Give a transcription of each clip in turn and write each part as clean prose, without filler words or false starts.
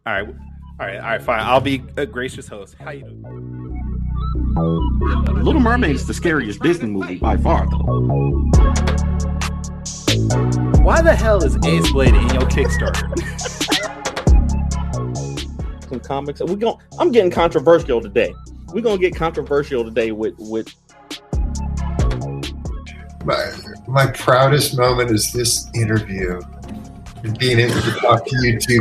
All right, fine. I'll be a gracious host. How you doing? Little Mermaid is the scariest Disney movie by far, though. Why the hell is Ace Blade in your Kickstarter? Some comics. I'm getting controversial today. We're gonna get controversial today with. My proudest moment is this interview and being able to talk to you two.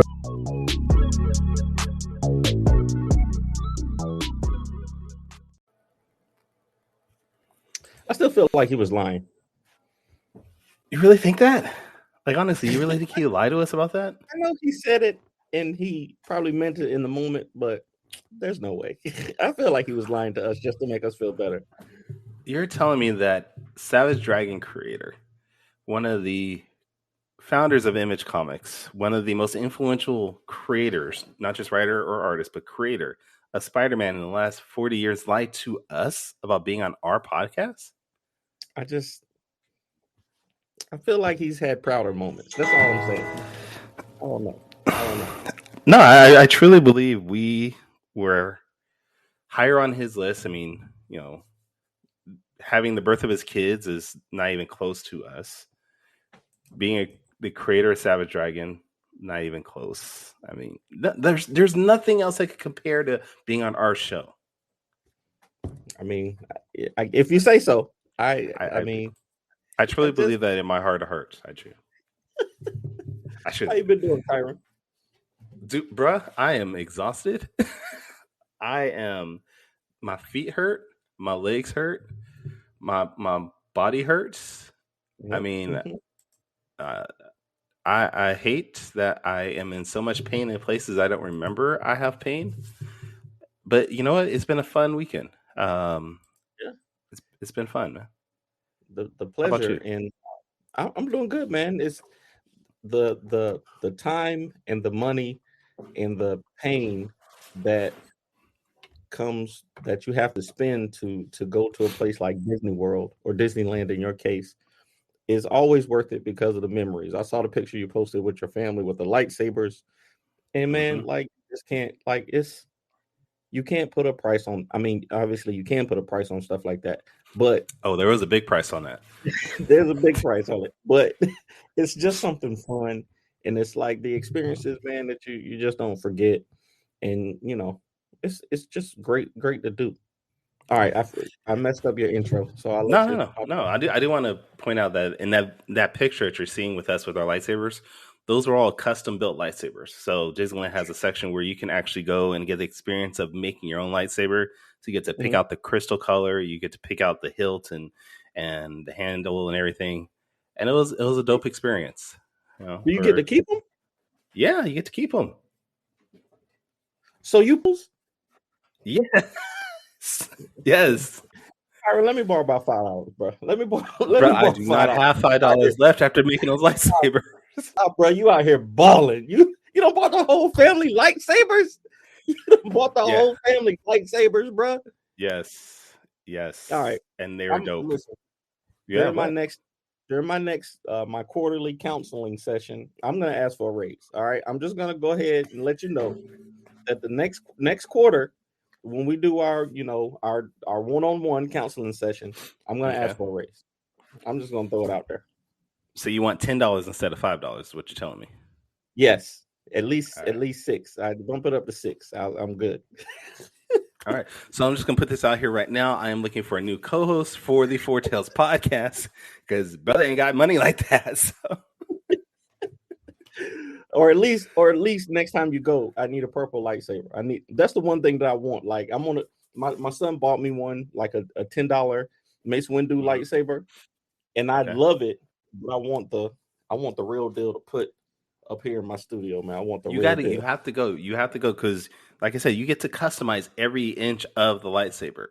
I still feel like he was lying. You really think that? Like, honestly, you really think he lied to us about that? I know he said it and he probably meant it in the moment, but there's no way. I feel like he was lying to us just to make us feel better. You're telling me that Savage Dragon creator, one of the founders of Image Comics, one of the most influential creators, not just writer or artist, but creator of Spider-Man in the last 40 years, lied to us about being on our podcast? I feel like he's had prouder moments. That's all I'm saying. I don't know. No, I truly believe we were higher on his list. I mean, having the birth of his kids is not even close to us. Being the creator of Savage Dragon, not even close. I mean, there's nothing else that could compare to being on our show. I mean, if you say so. I truly believe that in my heart of hearts. I do. I should. How you been doing, Kyrun? Dude, bruh, I am exhausted. My feet hurt, my legs hurt, my body hurts. I mean, I hate that I am in so much pain in places I don't remember I have pain. But you know what? It's been a fun weekend. It's been fun, man. The pleasure, and I'm doing good, man. It's the time and the money and the pain that comes that you have to spend to go to a place like Disney World or Disneyland in your case is always worth it because of the memories. I saw the picture you posted with your family with the lightsabers, and man, you can't put a price on. I mean, obviously you can put a price on stuff like that, but there was a big price on that. There's a big price on it, but it's just something fun, and it's like the experiences, man, that you just don't forget, and it's just great to do. All right, I messed up your intro, so I'll let No. I do want to point out that in that picture that you're seeing with us with our lightsabers, those were all custom built lightsabers. So Disneyland has a section where you can actually go and get the experience of making your own lightsaber. So you get to pick out the crystal color, you get to pick out the hilt and the handle and everything, and it was a dope experience. Do you get to keep them? Yeah, you get to keep them. So you? Yes. All right, let me borrow about $5, bro. Let me borrow. I do not have $5 left after making those lightsabers. Oh, bro, you out here balling. You don't bought the whole family lightsabers. You bought the whole family lightsabers, bro. Yes. All right, and they were dope. Listen, during my next my quarterly counseling session, I'm gonna ask for a raise. All right, I'm just gonna go ahead and let you know that the next quarter, when we do our one-on-one counseling session, I'm gonna ask for a raise. I'm just gonna throw it out there. So you want $10 instead of $5? Is what you're telling me? Yes, at least $6. I bump it up to $6. I'm good. All right, so I'm just gonna put this out here right now. I am looking for a new co-host for the Four Tales podcast because brother ain't got money like that. So. Or at least next time you go, I need a purple lightsaber. That's the one thing that I want. Like my son bought me one, like a $10 Mace Windu lightsaber, and I love it. But I want the real deal to put up here in my studio, man. I want the real deal. You have to go because, like I said, you get to customize every inch of the lightsaber.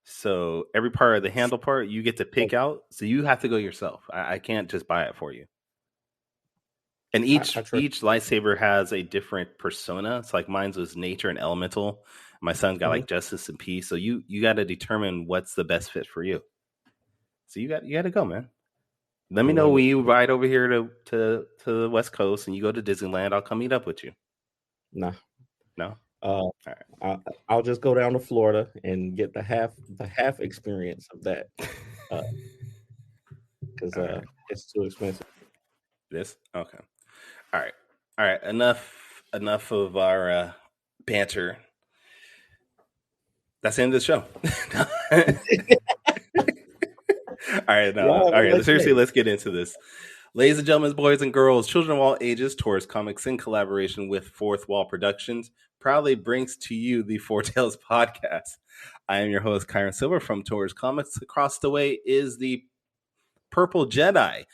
So every part of the handle part you get to pick out. So you have to go yourself. I can't just buy it for you. And each lightsaber has a different persona. It's like mine's was nature and elemental. My son's got like justice and peace. So you got to determine what's the best fit for you. So you got to go, man. Let me know when you ride over here to the West Coast and you go to Disneyland. I'll come meet up with you. Nah. No. All right. I'll just go down to Florida and get the half experience of that, because it's too expensive. This okay. All right. Enough of our banter. That's the end of the show. All right, all right. Seriously, let's get into this. Ladies and gentlemen, boys and girls, children of all ages, Taurus Comics, in collaboration with Fourth Wall Productions, proudly brings to you the Four Tales podcast. I am your host, Kyrun Silver from Taurus Comics. Across the way is the Purple Jedi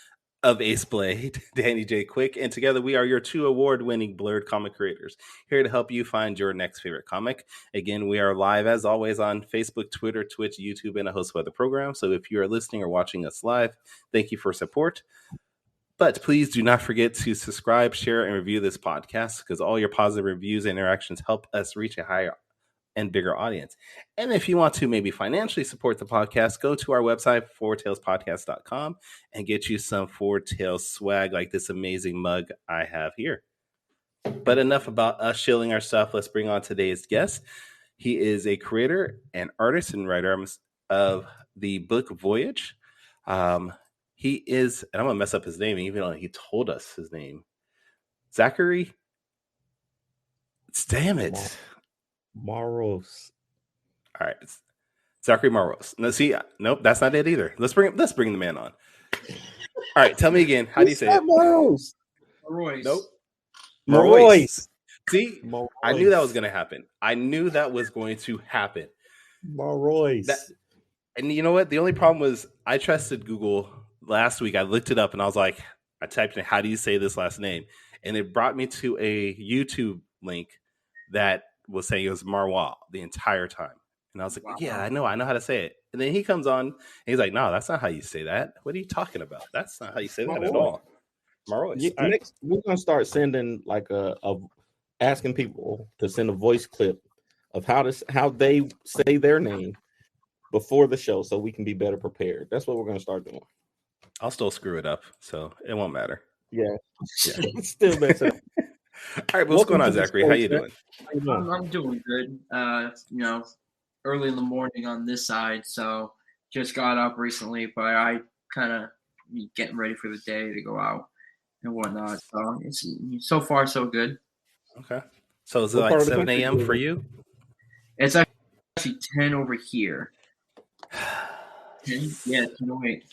of Ace Blade, Danny J. Quick, and together we are your 2 award-winning blurred comic creators, here to help you find your next favorite comic. Again, we are live, as always, on Facebook, Twitter, Twitch, YouTube, and a host of other programs. So if you are listening or watching us live, thank you for support. But please do not forget to subscribe, share, and review this podcast, because all your positive reviews and interactions help us reach a higher and bigger audience. And if you want to maybe financially support the podcast, go to our website, fourtailspodcast.com, and get you some Four Tails swag like this amazing mug I have here. But enough about us shilling our stuff. Let's bring on today's guest. He is a creator and artist and writer of the book Voyage. He is, and I'm going to mess up his name, even though he told us his name. Zackary? Damn it. Marois. All right. Zackary Marois. No, see, nope, that's not it either. Let's bring the man on. All right, tell me again. How do you say it? Marois. Nope. Marois. See, Marois. I knew that was going to happen. Marois. And you know what? The only problem was I trusted Google last week. I looked it up and I was like, I typed in, how do you say this last name? And it brought me to a YouTube link that was saying it was Marois the entire time. And I was like, wow. Yeah, I know how to say it. And then he comes on and he's like, no, that's not how you say that. What are you talking about? That's not how you say that at all. Marois. Next, we're going to start sending like asking people to send a voice clip of how they say their name before the show so we can be better prepared. That's what we're going to start doing. I'll still screw it up, so it won't matter. Yeah. Still mess it up. All right, what's going on, Zackary? How you doing? I'm doing good. Early in the morning on this side, so just got up recently, but I kind of getting ready for the day to go out and whatnot. So it's so far so good. Okay. So is it like 7 a.m. for you? It's actually 10 over here. 10? Yeah, 10:08.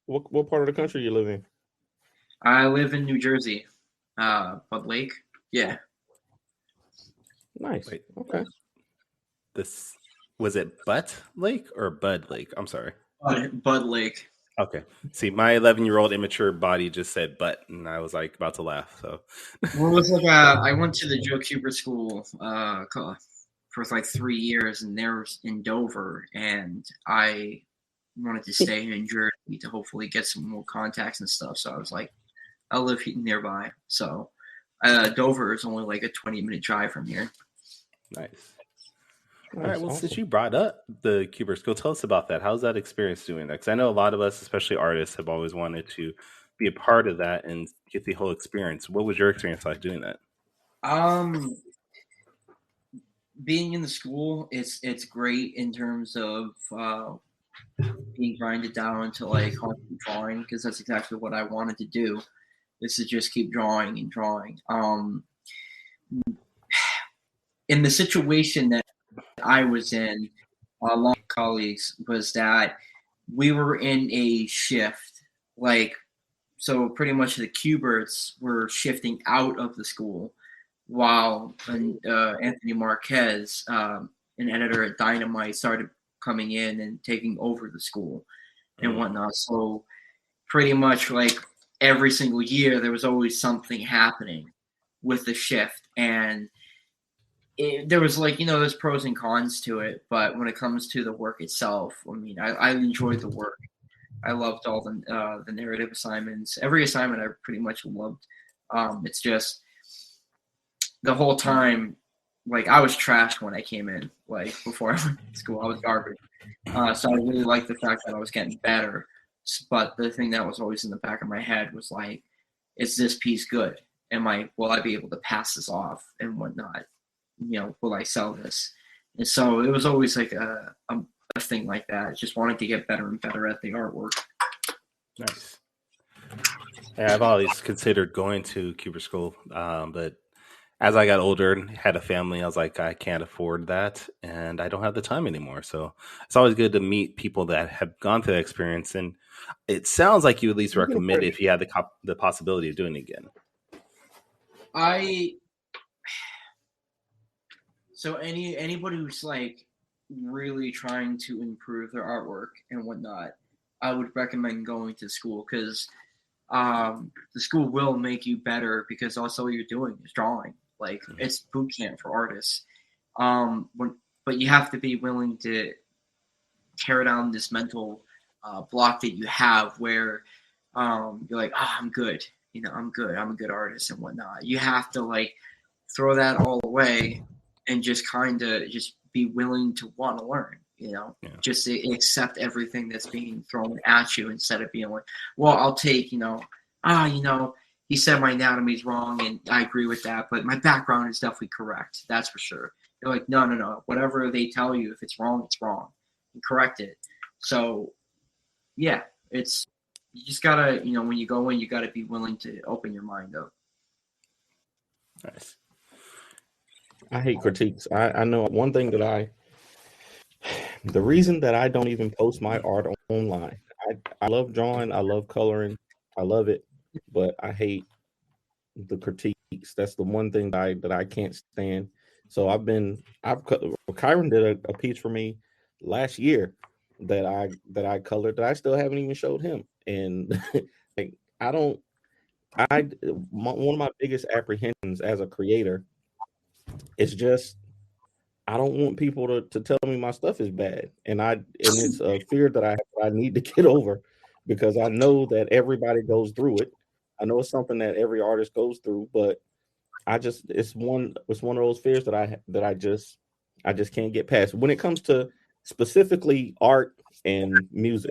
What part of the country you live in? I live in New Jersey, Bud Lake. Yeah. Nice. Wait, okay. This was it Butt Lake or Bud Lake? I'm sorry. Bud Lake. Okay. See, my 11-year-old immature body just said butt, and I was like about to laugh. So, well, it was like I went to the Joe Kubert school for like 3 years, and they're in Dover, and I wanted to stay in Jersey to hopefully get some more contacts and stuff. So I was like, I live nearby. So Dover is only like a 20-minute drive from here. Nice. All right. Well, since you brought up the Kubert school, tell us about that. How's that experience doing that? Because I know a lot of us, especially artists, have always wanted to be a part of that and get the whole experience. What was your experience like doing that? Being in the school, it's great in terms of being grinded down to like constant drawing, because that's exactly what I wanted to do, is to just keep drawing and drawing. In the situation that I was in, along with colleagues, was that we were in a shift, so pretty much the Kuberts were shifting out of the school, while Anthony Marquez, an editor at Dynamite, started coming in and taking over the school and whatnot. So pretty much like every single year, there was always something happening with the shift. And there was there's pros and cons to it. But when it comes to the work itself, I mean, I enjoyed the work. I loved all the narrative assignments. Every assignment I pretty much loved. It's just the whole time like I was trashed when I came in. Like before I went to school, I was garbage. So I really liked the fact that I was getting better. But the thing that was always in the back of my head was like, is this piece good? Will I be able to pass this off and whatnot? Will I sell this? And so it was always like a thing like that. Just wanting to get better and better at the artwork. Nice. Yeah, I've always considered going to Kubert school, but as I got older and had a family, I was like, I can't afford that, and I don't have the time anymore. So it's always good to meet people that have gone through that experience, and it sounds like you at least recommend it if you had the possibility of doing it again. So anybody who's like really trying to improve their artwork and whatnot, I would recommend going to school because the school will make you better because all you're doing is drawing. Like it's boot camp for artists. But you have to be willing to tear down this mental block that you have where you're like, I'm good. I'm good. I'm a good artist and whatnot. You have to like throw that all away and just kind of just be willing to want to learn. Just accept everything that's being thrown at you instead of being like, well, I'll take, he said my anatomy is wrong and I agree with that, but my background is definitely correct. That's for sure. You're like, no. Whatever they tell you, if it's wrong, it's wrong. You correct it. So, yeah, you just gotta, when you go in, you gotta be willing to open your mind up. Nice. I hate critiques. I know one thing that the reason that I don't even post my art online, I love drawing, I love coloring, I love it, but I hate the critiques. That's the one thing that I can't stand. So Kyrun did a piece for me last year that I colored that I still haven't even showed him. And like one of my biggest apprehensions as a creator is just I don't want people to tell me my stuff is bad. And it's a fear that I need to get over because I know that everybody goes through it. I know it's something that every artist goes through, but it's one of those fears that I just can't get past. When it comes to specifically art and music,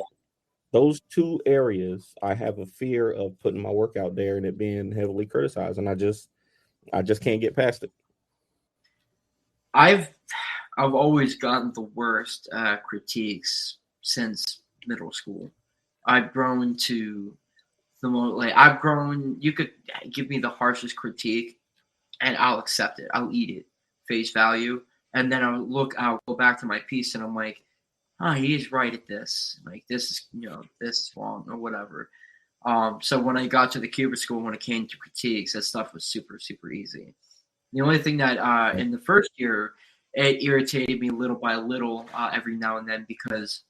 those two areas, I have a fear of putting my work out there and it being heavily criticized, and I just can't get past it. I've always gotten the worst critiques since middle school. I've grown to the most you could give me the harshest critique and I'll accept it. I'll eat it face value. And then I'll go back to my piece and I'm like, he is right at this. Like this is wrong or whatever. So when I got to the Kubert school, when it came to critiques, that stuff was super, super easy. The only thing that in the first year, it irritated me little by little every now and then because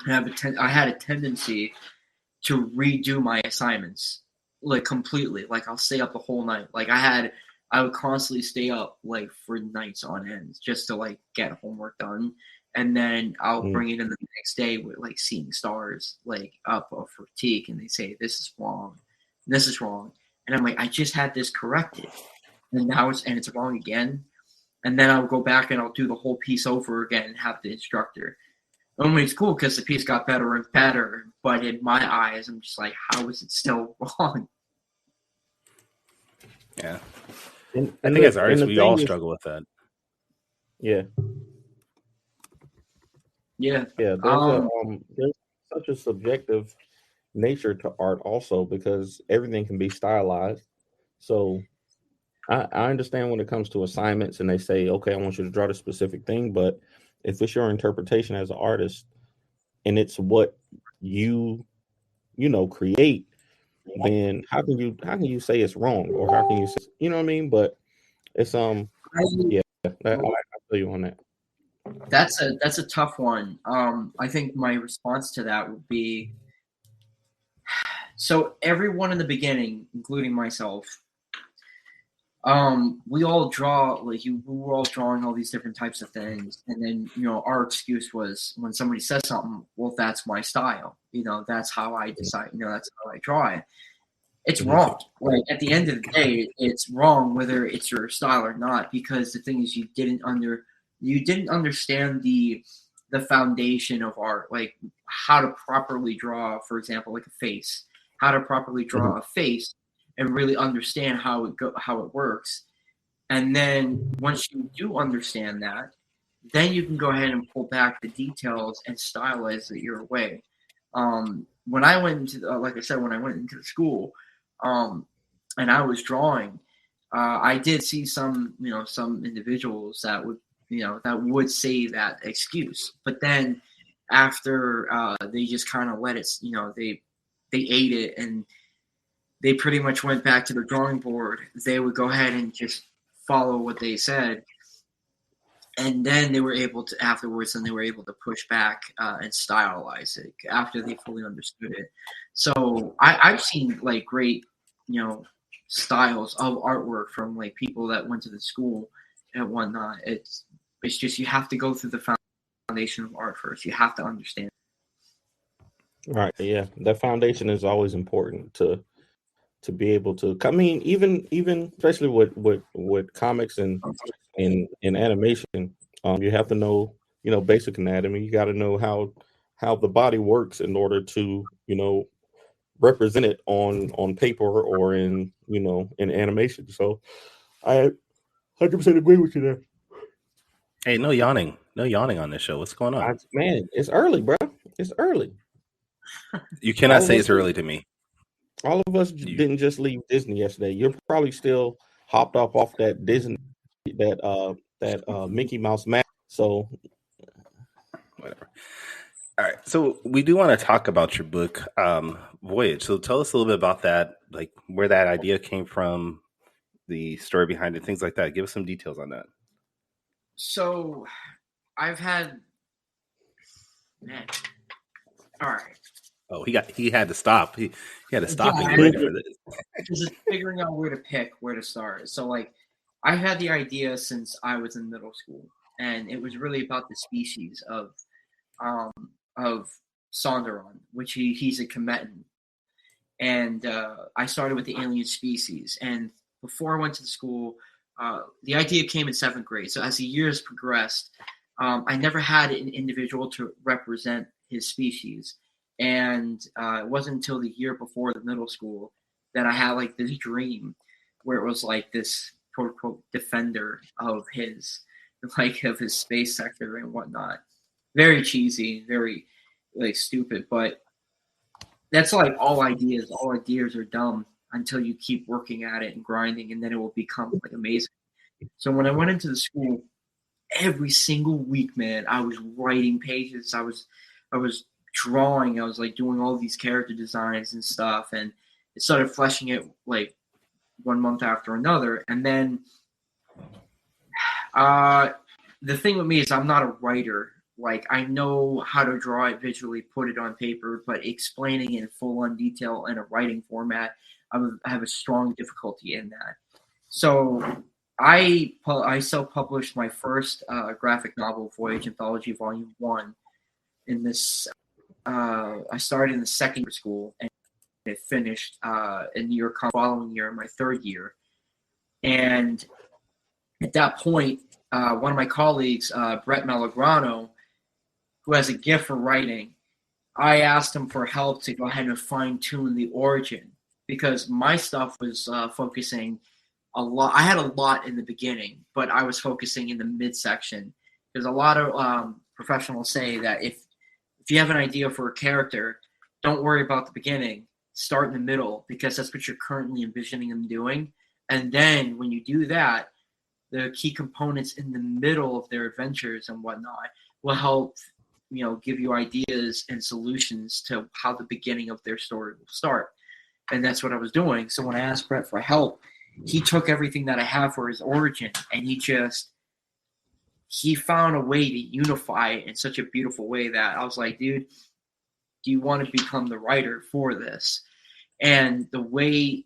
I had a tendency to redo my assignments like completely. Like I'll stay up the whole night. Like I would constantly stay up like for nights on end just to like get homework done. And then I'll bring it in the next day with like seeing stars like up for critique and they say this is wrong. This is wrong. And I'm like, I just had this corrected. And now it's wrong again. And then I'll go back and I'll do the whole piece over again and have the instructor. Only it's cool because the piece got better and better. But in my eyes, I'm just like, how is it still wrong? Yeah. And I think as artists, we all struggle with that. Yeah. Yeah. Yeah. There's such a subjective nature to art also because everything can be stylized. So I understand when it comes to assignments and they say, okay, I want you to draw this specific thing, but if it's your interpretation as an artist and it's what you create, then how can you say it's wrong or how can you say, you know what I mean? But it's I feel you on that. That's a tough one. I think my response to that would be so everyone in the beginning, including myself, we all draw we were all drawing all these different types of things, and then our excuse was when somebody says something, well, that's my style, that's how I decide, that's how I draw it. it's wrong. Like at the end of the day, it's wrong whether it's your style or not, because the thing is you didn't understand the foundation of art, like how to properly draw, for example, like a face, how to properly draw a face and really understand how it works. And then once you do understand that, then you can go ahead and pull back the details and stylize it your way. When I went into, like I said, when I went into the school, and I was drawing, I did see some individuals that would say that excuse. But then after they just kind of let it, they ate it and they pretty much went back to the drawing board. They would go ahead and just follow what they said. And then they were able to, afterwards, then they were able to push back and stylize it after they fully understood it. So I've seen like great, styles of artwork from like people that went to the school and whatnot. It's just you have to go through the foundation of art first. You have to understand. Right. Yeah, that foundation is always important to be able to. I mean, even especially with comics and animation, you have to know basic anatomy. You got to know how the body works in order to represent it on paper or in animation. So I 100% agree with you there. Hey, no yawning on this show. What's going on? Man, it's early, bro. It's early. You cannot say it's early to me. All of us didn't just leave Disney yesterday. You're probably still hopped off that Disney, that Mickey Mouse mask. So whatever. All right. So we do want to talk about your book, Voyage. So tell us a little bit about that, like where that idea came from, the story behind it, things like that. Give us some details on that. So I've had, man. All right. Oh, he had to stop. He had to stop and get ready for this. Just figuring out where to start. So like I had the idea since I was in middle school, and it was really about the species of Sonderon, which he's a Cometan. And I started with the alien species. And before I went to the school, the idea came in 7th grade. So as the years progressed, I never had an individual to represent his species. And it wasn't until the year before the middle school that I had like this dream where it was like this quote unquote defender of his space sector and whatnot. Very cheesy, very like stupid, but that's like all ideas. All ideas are dumb until you keep working at it and grinding, and then it will become like amazing. So when I went into the school, every single week, man, I was writing pages. I was drawing. I was like doing all these character designs and stuff, and it started fleshing it like one month after another. And then the thing with me is I'm not a writer. Like I know how to draw it visually, put it on paper, but explaining it in full-on detail in a writing format, I have a strong difficulty in that. So I self-published my first graphic novel, Voyage Anthology Volume 1. In this, I started in the 2nd year school, and it finished in the year following year, my 3rd year. And at that point, one of my colleagues, Brett Malagrano, who has a gift for writing, I asked him for help to go ahead and fine-tune the origin, because my stuff was focusing a lot. I had a lot in the beginning, but I was focusing in the midsection, because a lot of professionals say that if you have an idea for a character, don't worry about the beginning. Start in the middle, because that's what you're currently envisioning them doing. And then when you do that, the key components in the middle of their adventures and whatnot will help, give you ideas and solutions to how the beginning of their story will start. And that's what I was doing. So when I asked Brett for help, he took everything that I have for his origin, and he found a way to unify it in such a beautiful way that I was like, dude, do you want to become the writer for this? And the way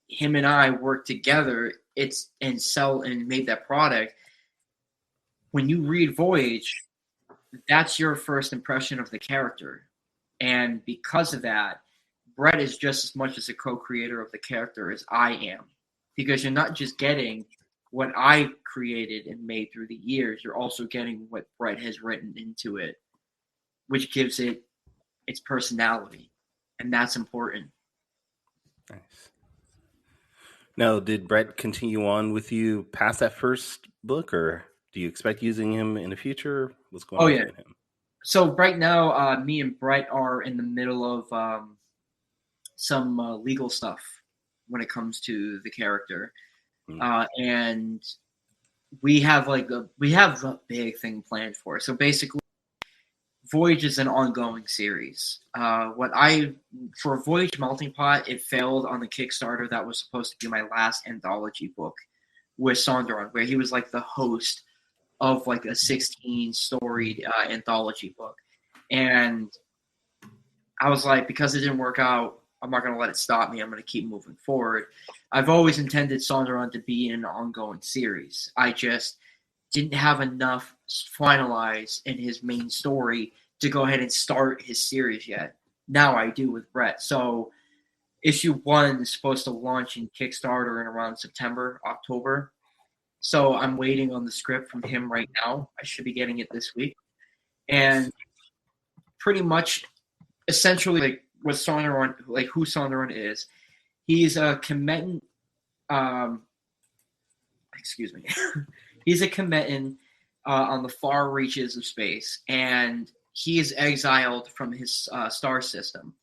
him and I worked together, and made that product. When you read Voyage, that's your first impression of the character. And because of that, Brett is just as much as a co-creator of the character as I am, because you're not just getting what I created and made through the years, you're also getting what Brett has written into it, which gives it its personality, and that's important. Nice. Now, did Brett continue on with you past that first book, or do you expect using him in the future? What's going on with him? So right now, me and Brett are in the middle of some legal stuff when it comes to the character, and we have a big thing planned for it. So basically, Voyage is an ongoing series. For Voyage Melting Pot, it failed on the Kickstarter that was supposed to be my last anthology book with Sonderon, where he was like the host of like a 16-storied anthology book. And I was like, because it didn't work out, I'm not going to let it stop me. I'm going to keep moving forward. I've always intended Sonderon to be in an ongoing series. I just didn't have enough finalized in his main story to go ahead and start his series yet. Now I do with Brett. So issue 1 is supposed to launch in Kickstarter in around September, October. So I'm waiting on the script from him right now. I should be getting it this week. And pretty much, essentially, like what Sonderon, like who Sonderon is, he's a Kemetan. He's a Kemetan on the far reaches of space, and he is exiled from his star system.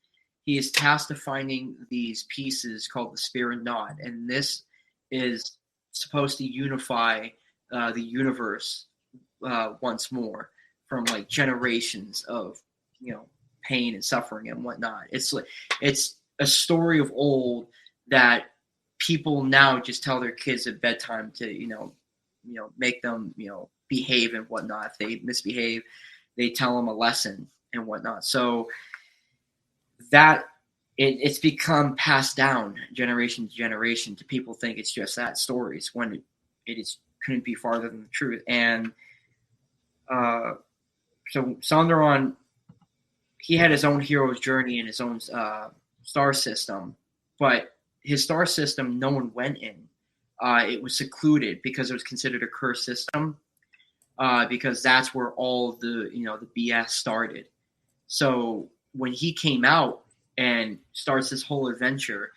He is tasked to finding these pieces called the Spirit Knot, and this is supposed to unify the universe once more from like generations of pain and suffering and whatnot. It's a story of old that people now just tell their kids at bedtime to make them behave and whatnot. If they misbehave, they tell them a lesson and whatnot. So that it's become passed down generation to generation to people think it's just that stories when it couldn't be farther than the truth. And so Sonderon, he had his own hero's journey in his own star system, but his star system no one went in. It was secluded because it was considered a cursed system, because that's where all the the BS started. So when he came out and starts this whole adventure,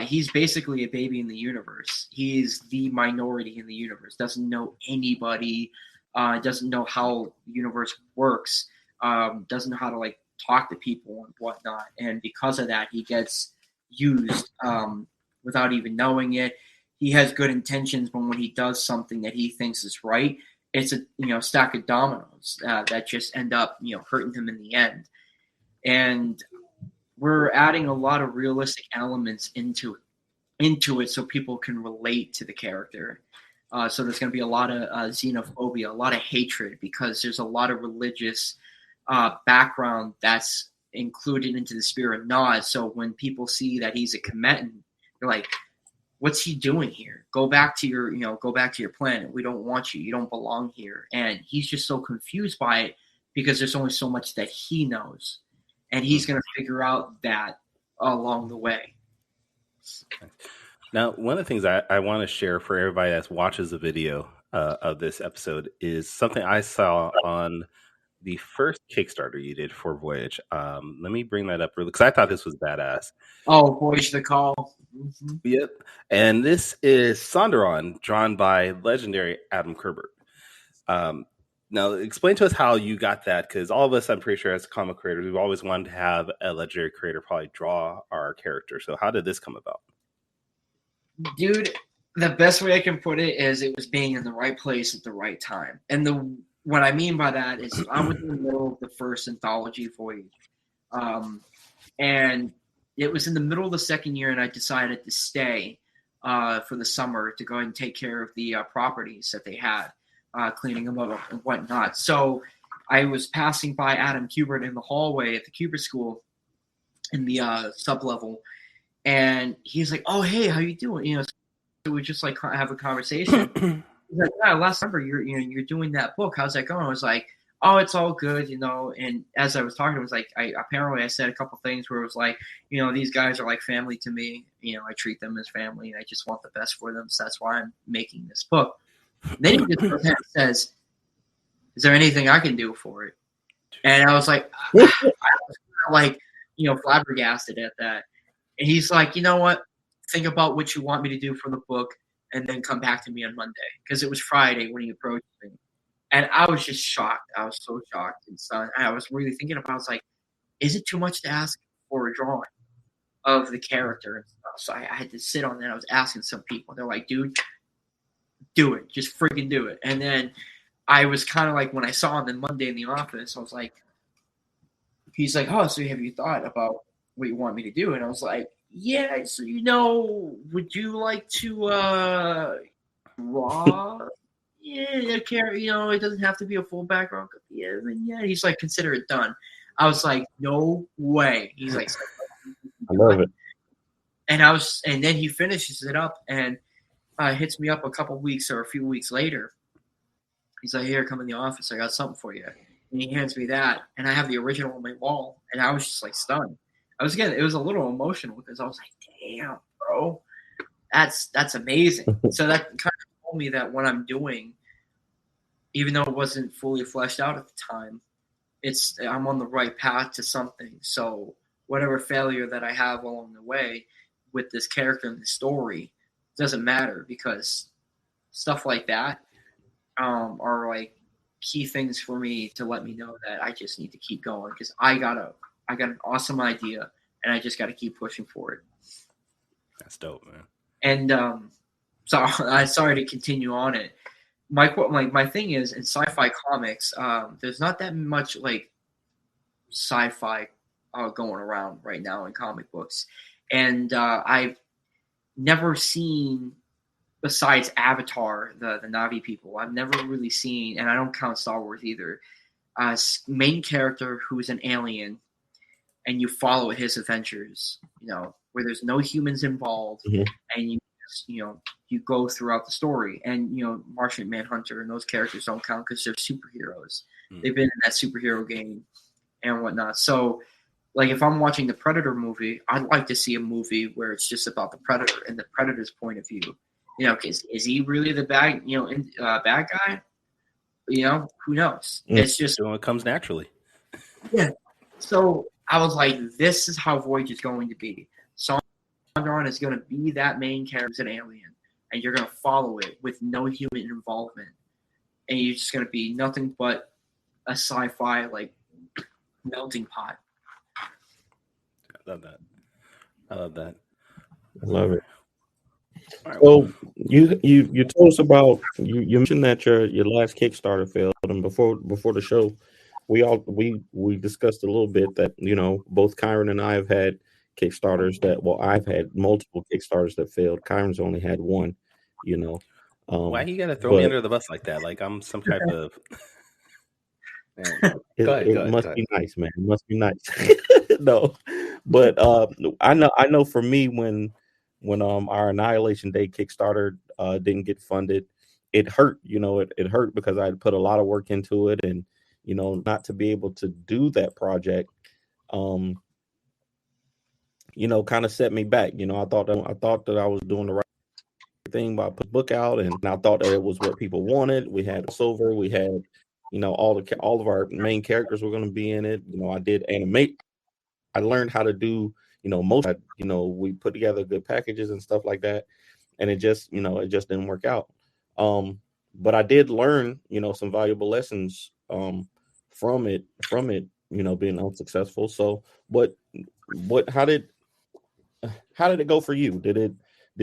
he's basically a baby in the universe. He's the minority in the universe. Doesn't know anybody. Doesn't know how the universe works. Doesn't know how to talk to people and whatnot. And because of that, he gets used without even knowing it. He has good intentions, but when he does something that he thinks is right, it's a stack of dominoes that just end up hurting him in the end. And we're adding a lot of realistic elements into it so people can relate to the character. So there's going to be a lot of xenophobia, a lot of hatred, because there's a lot of religious background that's included into the Spirit Knot. So when people see that he's a Kemetan, they're like, what's he doing here? Go back to your planet. We don't want you. You don't belong here. And he's just so confused by it because there's only so much that he knows. And he's going to figure out that along the way. Now, one of the things I want to share for everybody that watches the video of this episode is something I saw on the first Kickstarter you did for Voyage. Let me bring that up really, because I thought this was badass. Oh, Voyage the Call. Mm-hmm. Yep. And this is Sonderon, drawn by legendary Adam Kubert. Now, explain to us how you got that, because all of us, I'm pretty sure, as comic creators, we've always wanted to have a legendary creator probably draw our character. So how did this come about? Dude, the best way I can put it is it was being in the right place at the right time. And what I mean by that is I was in the middle of the first anthology Voyage. And it was in the middle of the second year, and I decided to stay for the summer to go ahead and take care of the properties that they had, cleaning them up and whatnot. So I was passing by Adam Kubert in the hallway at the Kubert School in the sub-level, and he's like, "Oh, hey, how you doing?" So we just have a conversation. He's like, "Yeah, last summer you're doing that book. How's that going?" I was like, oh, it's all good, And as I was talking, it was like, I said a couple things where it was like, these guys are like family to me. I treat them as family, and I just want the best for them. So that's why I'm making this book. And then he just goes ahead and says, is there anything I can do for it? And I was like, I was kind of like, flabbergasted at that. And he's like, you know what? Think about what you want me to do for the book, and then come back to me on Monday, because it was Friday when he approached me. And I was just shocked. I was so shocked. And so I was really thinking about, I was like, is it too much to ask for a drawing of the character and stuff? So I had to sit on that. I was asking some people. They're like, dude, do it. Just freaking do it. And then I was kind of like, when I saw him on Monday in the office, I was like, he's like, oh, so have you thought about what you want me to do? And I was like, yeah, so, would you like to draw? Yeah, it doesn't have to be a full background. Yeah. He's like, consider it done. I was like, no way. He's like, I love it. And then he finishes it up and hits me up a couple weeks or a few weeks later. He's like, here, come in the office. I got something for you. And he hands me that, and I have the original on my wall, and I was just like stunned. It was a little emotional because I was like, damn, bro, that's amazing. So that kind of told me that what I'm doing, even though it wasn't fully fleshed out at the time, I'm on the right path to something. So whatever failure that I have along the way with this character and the story doesn't matter, because stuff like that are like key things for me to let me know that I just need to keep going, because I got an awesome idea, and I just got to keep pushing for it. That's dope, man. And so I'm sorry to continue on it. My thing is, in sci-fi comics, there's not that much like sci-fi going around right now in comic books, and I've never seen, besides Avatar, the Na'vi people, I've never really seen, and I don't count Star Wars either, a main character who's an alien, and you follow his adventures, where there's no humans involved, mm-hmm. and you go throughout the story. And, Martian Manhunter and those characters don't count because they're superheroes. Mm. They've been in that superhero game and whatnot. So, like, if I'm watching the Predator movie, I'd like to see a movie where it's just about the Predator and the Predator's point of view. Is he really the bad guy? Who knows? Mm. It's just it comes naturally. Yeah. So I was like, this is how Voyage is going to be. Sondron is going to be that main character as an alien, and you're going to follow it with no human involvement, and you're just going to be nothing but a sci-fi like melting pot. I love that. I love it. So you told us about you mentioned that your last Kickstarter failed, and before the show, we discussed a little bit that both Kyrun and I have had Kickstarters I've had multiple Kickstarters that failed. Kyrun's only had one. Why you gotta throw me under the bus like that? Like I'm some type of. It must be nice, man. It must be nice. No, but I know for me when our Annihilation Day Kickstarter didn't get funded, it hurt. It hurt because I had put a lot of work into it, and not to be able to do that project, kind of set me back. I thought that I was doing the right thing by putting the book out, and I thought that it was what people wanted. We had crossover. We had all of our main characters were going to be in it. I did animate. I learned how to do most. We put together good packages and stuff like that, and it just didn't work out. But I did learn some valuable lessons from it being unsuccessful. So how did it go for you? Did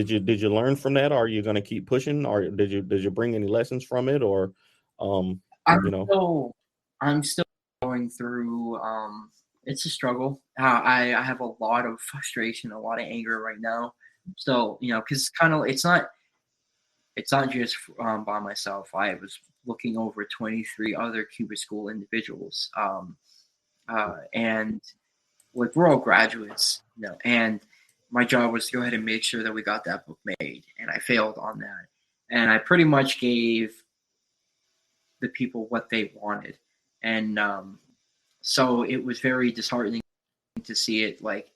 you learn from that? Or are you going to keep pushing, or did you bring any lessons from it, or I'm still going through. It's a struggle. I have a lot of frustration, a lot of anger right now. So because it's not just by myself. I was looking over 23 other Kubert school individuals, and like we're all graduates, and my job was to go ahead and make sure that we got that book made, and I failed on that. And I pretty much gave the people what they wanted. And so it was very disheartening to see it like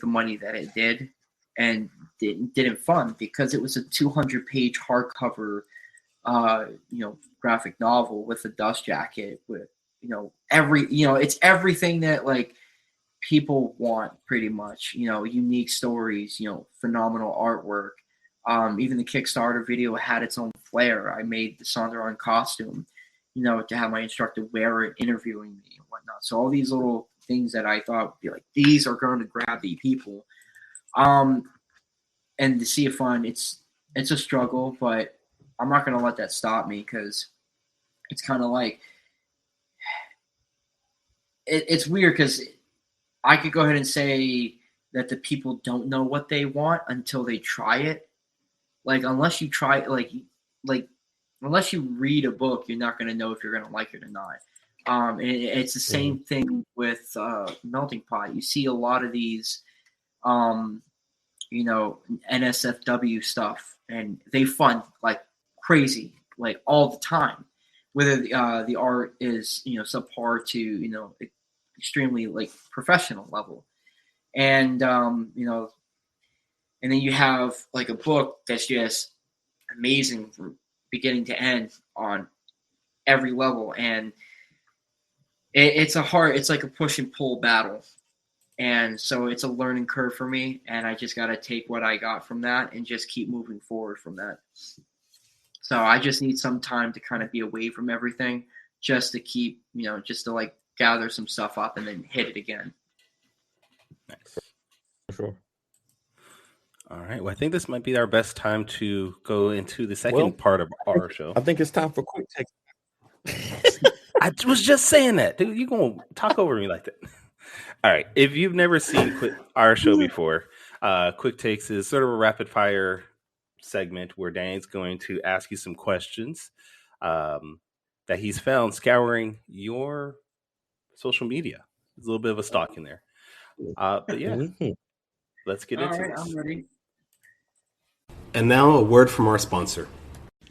the money that it did, and didn't fund, because it was a 200-page hardcover, graphic novel with a dust jacket with, it's everything that like people want pretty much, unique stories, phenomenal artwork. Even the Kickstarter video had its own flair. I made the Sonderon costume, to have my instructor wear it, interviewing me and whatnot. So all these little things that I thought would be like, these are going to grab the people. And to see it fun, it's a struggle, but I'm not going to let that stop me, because it's kind of like, it's weird, because I could go ahead and say that the people don't know what they want until they try it. Like, unless you try, unless you read a book, you're not going to know if you're going to like it or not. And it's the same thing with Melting Pot. You see a lot of these, NSFW stuff, and they fund like crazy, like all the time. Whether the art is, subpar to, extremely like professional level. And, and then you have like a book that's just amazing from beginning to end on every level. And it's like a push and pull battle. And so it's a learning curve for me. And I just got to take what I got from that and just keep moving forward from that. So I just need some time to kind of be away from everything, just to keep, just to like gather some stuff up and then hit it again. Nice. Sure. All right. Well, I think this might be our best time to go into the second part of our show. I think it's time for Quicktakes. I was just saying that, dude. You're going to talk over me like that. All right. If you've never seen our show before, Quicktakes is sort of a rapid fire segment where Danny's going to ask you some questions that he's found scouring your social media. There's a little bit of a stalk in there. But yeah, let's get into it. I'm ready. And now a word from our sponsor.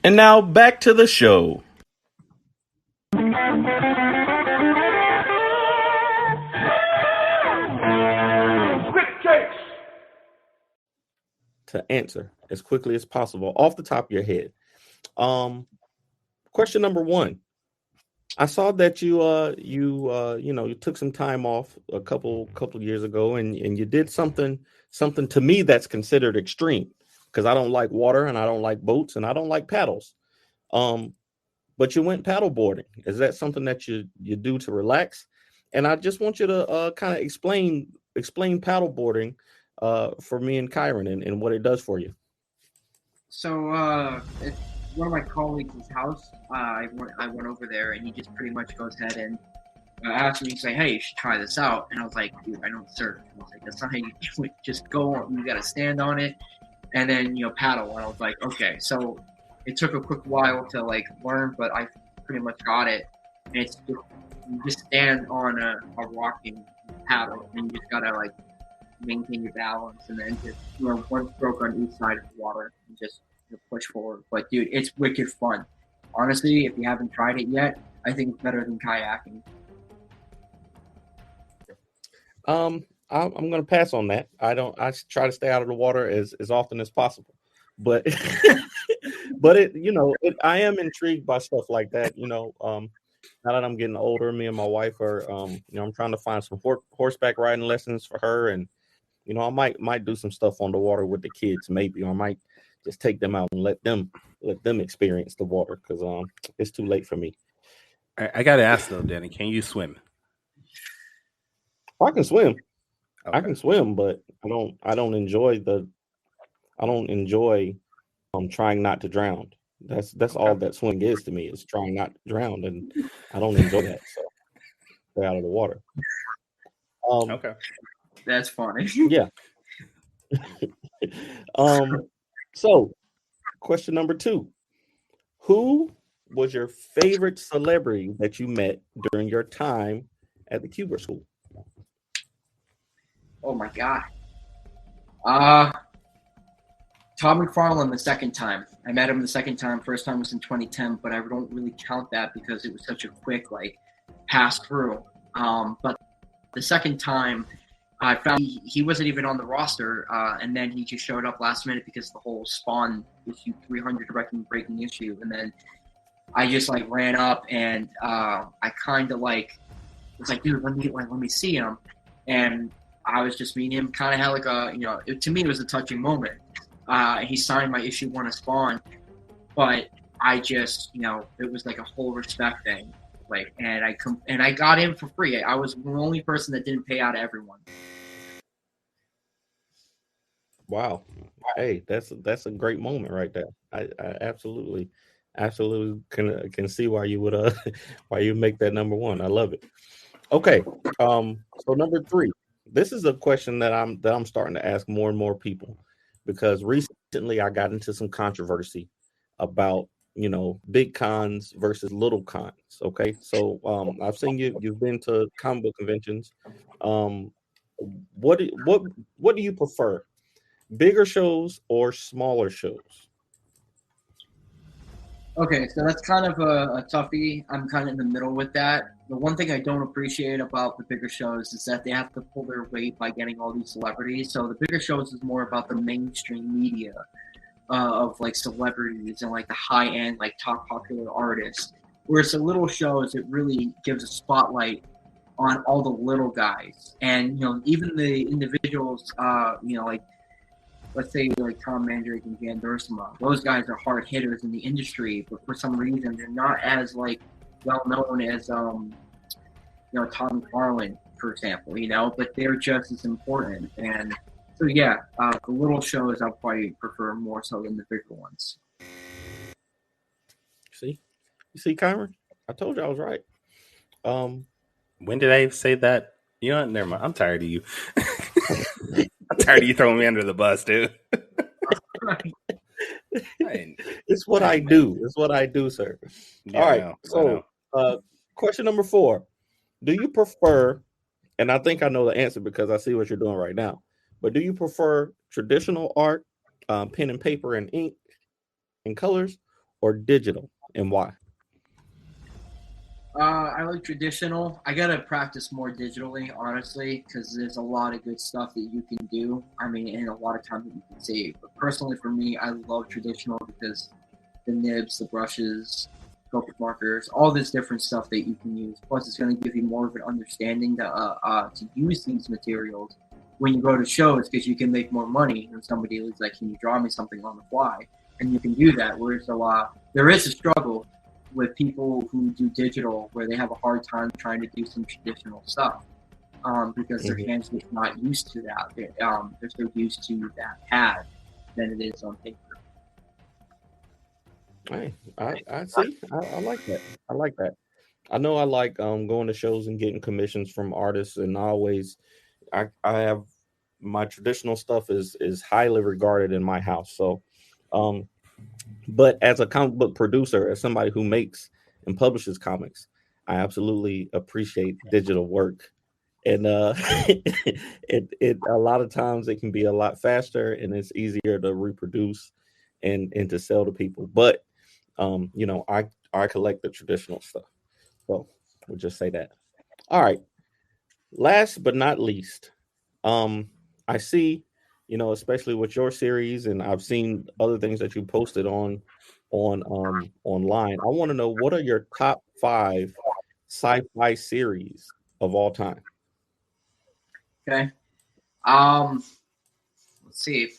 And now back to the show. To answer as quickly as possible off the top of your head. Question number 1. I saw that you took some time off a couple years ago, and you did something to me that's considered extreme, because I don't like water and I don't like boats and I don't like paddles. But you went paddle boarding. Is that something that you do to relax? And I just want you to kind of explain paddle boarding for me and Kyrun and what it does for you. So it's one of my colleagues' house. I went over there, and he just pretty much goes ahead and asked me, he's like, hey, you should try this out. And I was like, dude, I don't surf. I was like, that's not how you do it. Just go on. You got to stand on it and then, paddle. And I was like, okay. So it took a quick while to like learn, but I pretty much got it. And it's just, you just stand on a rocking paddle, and you just got to like maintain your balance, and then just, one stroke on each side of the water and just push forward. But dude, it's wicked fun. Honestly, if you haven't tried it yet, I think it's better than kayaking. I'm gonna pass on that. I try to stay out of the water as often as possible, but I am intrigued by stuff like that. Now that I'm getting older, me and my wife are I'm trying to find some horseback riding lessons for her, and I might do some stuff on the water with the kids, maybe, or I might just take them out and let them experience the water, because it's too late for me. I got to ask though, Danny, can you swim? I can swim. Okay. I can swim, but I don't enjoy trying not to drown. That's all that swimming is to me, is trying not to drown, and I don't enjoy that. So stay out of the water. Okay. That's funny. Yeah. So question number 2. Who was your favorite celebrity that you met during your time at the Kubert School? Oh my God. Todd McFarlane the second time. I met him the second time. First time was in 2010, but I don't really count that because it was such a quick, pass through. But the second time, I found he wasn't even on the roster, and then he just showed up last minute because the whole Spawn issue 300 breaking issue, and then I just like ran up and I kind of like was like, dude, let me see him, and I was just meeting him. Kind of had like a to me it was a touching moment. He signed my issue 1 of Spawn, but I just it was like a whole respect thing. Like, and I got in for free. I was the only person that didn't pay out to everyone. Wow. Hey, that's a great moment right there. I absolutely can see why you would why you make that number 1. I love it. Okay. So number 3. This is a question that I'm starting to ask more and more people, because recently I got into some controversy about big cons versus little cons. Okay, so I've seen you've been to comic book conventions. What do you prefer, bigger shows or smaller shows? Okay, so that's kind of a toughie. I'm kind of in the middle with that. The one thing I don't appreciate about the bigger shows is that they have to pull their weight by getting all these celebrities. So the bigger shows is more about the mainstream media. Of like celebrities and like the high end, like top popular artists. Whereas the little shows, it really gives a spotlight on all the little guys, and even the individuals. Like let's say like Tom Mandrake and Jan Dursema. Those guys are hard hitters in the industry, but for some reason they're not as like well known as Tom McFarlane, for example. But they're just as important. And so yeah, the little shows I'll probably prefer more so than the bigger ones. You see, Kyrun? I told you I was right. When did I say that? Never mind. I'm tired of you. I'm tired of you throwing me under the bus, dude. It's what I do. It's what I do, sir. Yeah, all right. So, question number 4: do you prefer? And I think I know the answer because I see what you're doing right now. But do you prefer traditional art, pen and paper and ink and colors, or digital, and why? I like traditional. I gotta practice more digitally, honestly, because there's a lot of good stuff that you can do. I mean, and a lot of time that you can save. But personally, for me, I love traditional because the nibs, the brushes, focus markers, all this different stuff that you can use. Plus, it's going to give you more of an understanding to use these materials when you go to shows, because you can make more money when somebody is like, can you draw me something on the fly? And you can do that. Whereas there is a struggle with people who do digital where they have a hard time trying to do some traditional stuff because their hands are not used to that. They're so used to that pad than it is on paper. Hey, I see. I like that. I like that. I know I like going to shows and getting commissions from artists, and I have my traditional stuff is highly regarded in my house. So, but as a comic book producer, as somebody who makes and publishes comics, I absolutely appreciate digital work. And it a lot of times it can be a lot faster and it's easier to reproduce and to sell to people. But I collect the traditional stuff. So we'll just say that. All right. Last but not least, I see, especially with your series, and I've seen other things that you posted online. I want to know, what are your top 5 sci-fi series of all time? Okay. Let's see.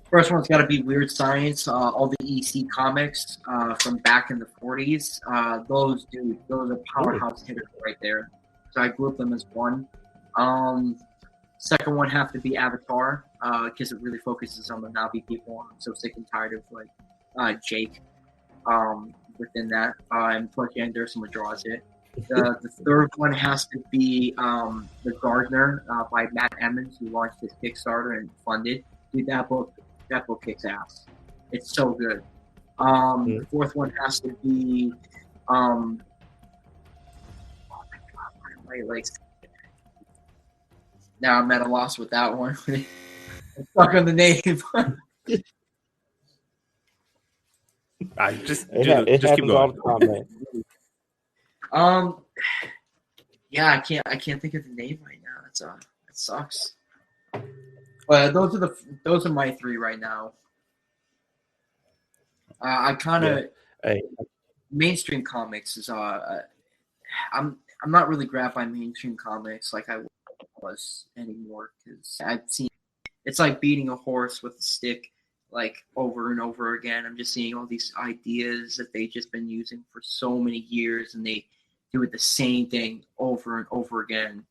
First one's got to be Weird Science. All the EC comics from back in the 40s. Those are powerhouse hitters right there. So I group them as one. Second one have to be Avatar, because it really focuses on the Na'vi people. I'm so sick and tired of Jake within that. And plus Jan Dursema draws it. The third one has to be The Gardener by Matt Emmons, who launched his Kickstarter and funded. Dude, that book kicks ass. It's so good. The fourth one has to be oh my God, like now I'm at a loss with that one. I'm stuck on the name. I just keep going. All the time, man. Yeah, I can't think of the name right now. That sucks. But those are my three right now. I kind of mainstream comics is I'm not really grabbed by mainstream comics like I was anymore, because I've seen it's like beating a horse with a stick like over and over again. I'm just seeing all these ideas that they've just been using for so many years, and they do it the same thing over and over again,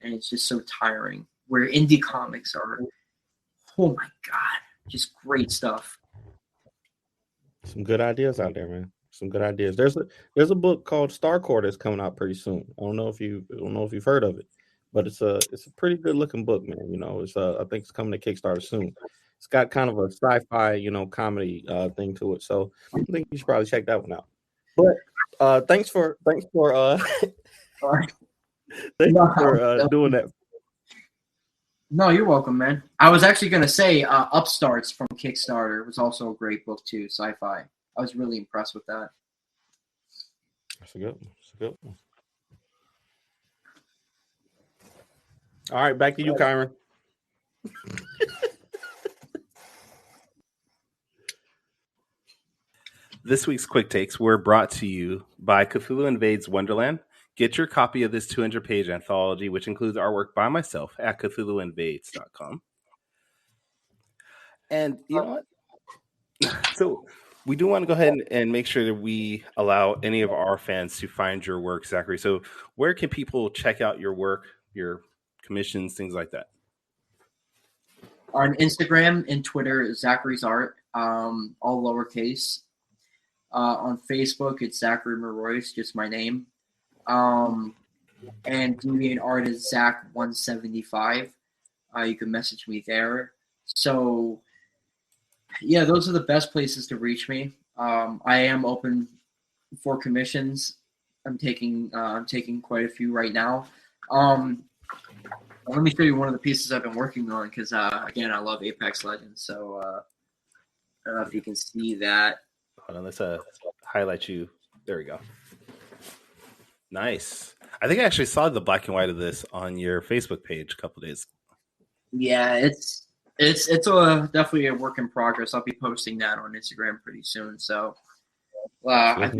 and it's just so tiring. Where indie comics are, oh my god, just great stuff. Some good ideas out there, man. Some good ideas. There's a book called Starcore that's coming out pretty soon. I don't know if you've heard of it, but it's a pretty good looking book, man. You know, I think it's coming to Kickstarter soon. It's got kind of a sci-fi, comedy thing to it. So I think you should probably check that one out. But thanks for doing that. No, you're welcome, man. I was actually going to say Upstarts from Kickstarter was also a great book too, sci-fi. I was really impressed with that. That's a good one. All right, back to you, Kyrun. This week's Quick Takes were brought to you by Cthulhu Invades Wonderland. Get your copy of this 200-page anthology, which includes artwork by myself, at CthulhuInvades.com. And you know what? So we do want to go ahead and make sure that we allow any of our fans to find your work, Zackary. So where can people check out your work, your commissions, things like that? On Instagram and Twitter, Zackary's Art, all lowercase. On Facebook, it's Zackary Marois, just my name. And DeviantArt is Zach175. You can message me there. So, yeah, those are the best places to reach me. I am open for commissions. I'm taking quite a few right now. Let me show you one of the pieces I've been working on, because again, I love Apex Legends. So I don't know if you can see that. Hold on, let's highlight you. There we go. Nice. I think I actually saw the black and white of this on your Facebook page a couple days ago. Yeah, it's definitely a work in progress. I'll be posting that on Instagram pretty soon. So I'm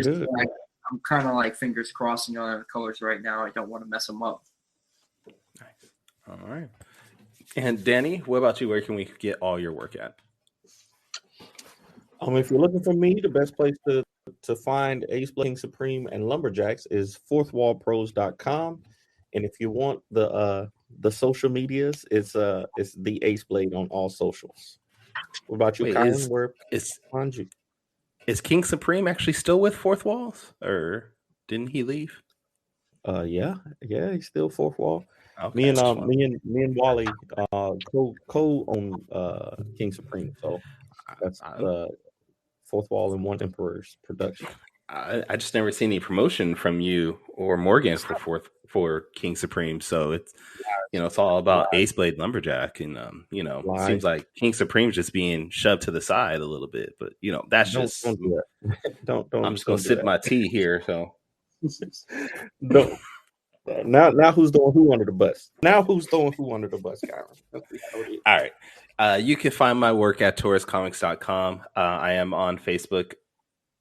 kind of like fingers crossing on the colors right now. I don't want to mess them up. Nice. All right. And Danny, what about you? Where can we get all your work at? If you're looking for me, the best place to find Ace Blade, King Supreme, and Lumberjacks is fourthwallpros.com. And if you want the social medias, it's the Ace Blade on all socials. What about you, Kyrun? Where find you? Is King Supreme actually still with Fourth Walls, or didn't he leave? Yeah, he's still Fourth Wall. Okay, me and Wally co-own King Supreme, so that's Fourth Wall and One Emperor's production. I just never seen any promotion from you or Morgan for King Supreme, so it's it's all about Ace Blade Lumberjack, and it seems like King Supreme's just being shoved to the side a little bit, but that's just don't do that. don't I'm just gonna sip my tea here, so no. Now who's throwing who under the bus? Kyrun? All right. You can find my work at tauruscomics.com. I am on Facebook,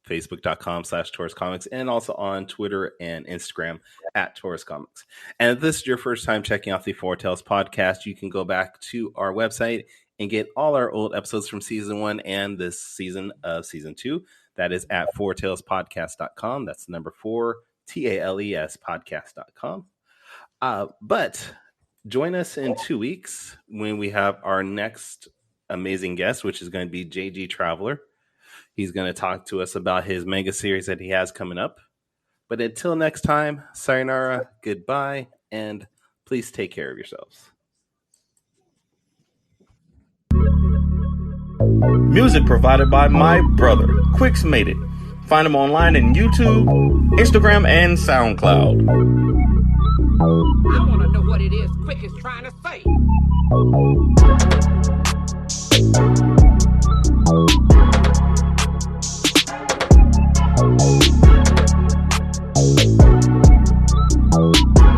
facebook.com/tauruscomics, and also on Twitter and Instagram at tauruscomics. And if this is your first time checking out the Four Tales podcast, you can go back to our website and get all our old episodes from season 1 and this season of season 2. That is at fourtalespodcast.com. That's the number 4, TALES podcast.com. But join us in 2 weeks when we have our next amazing guest, which is going to be JG Traveler. He's going to talk to us about his manga series that he has coming up. But until next time, sayonara, goodbye, and please take care of yourselves. Music provided by my brother, Quicks Made It. Find him online in YouTube, Instagram, and SoundCloud. I want to know what it is Quick is trying to say. quick.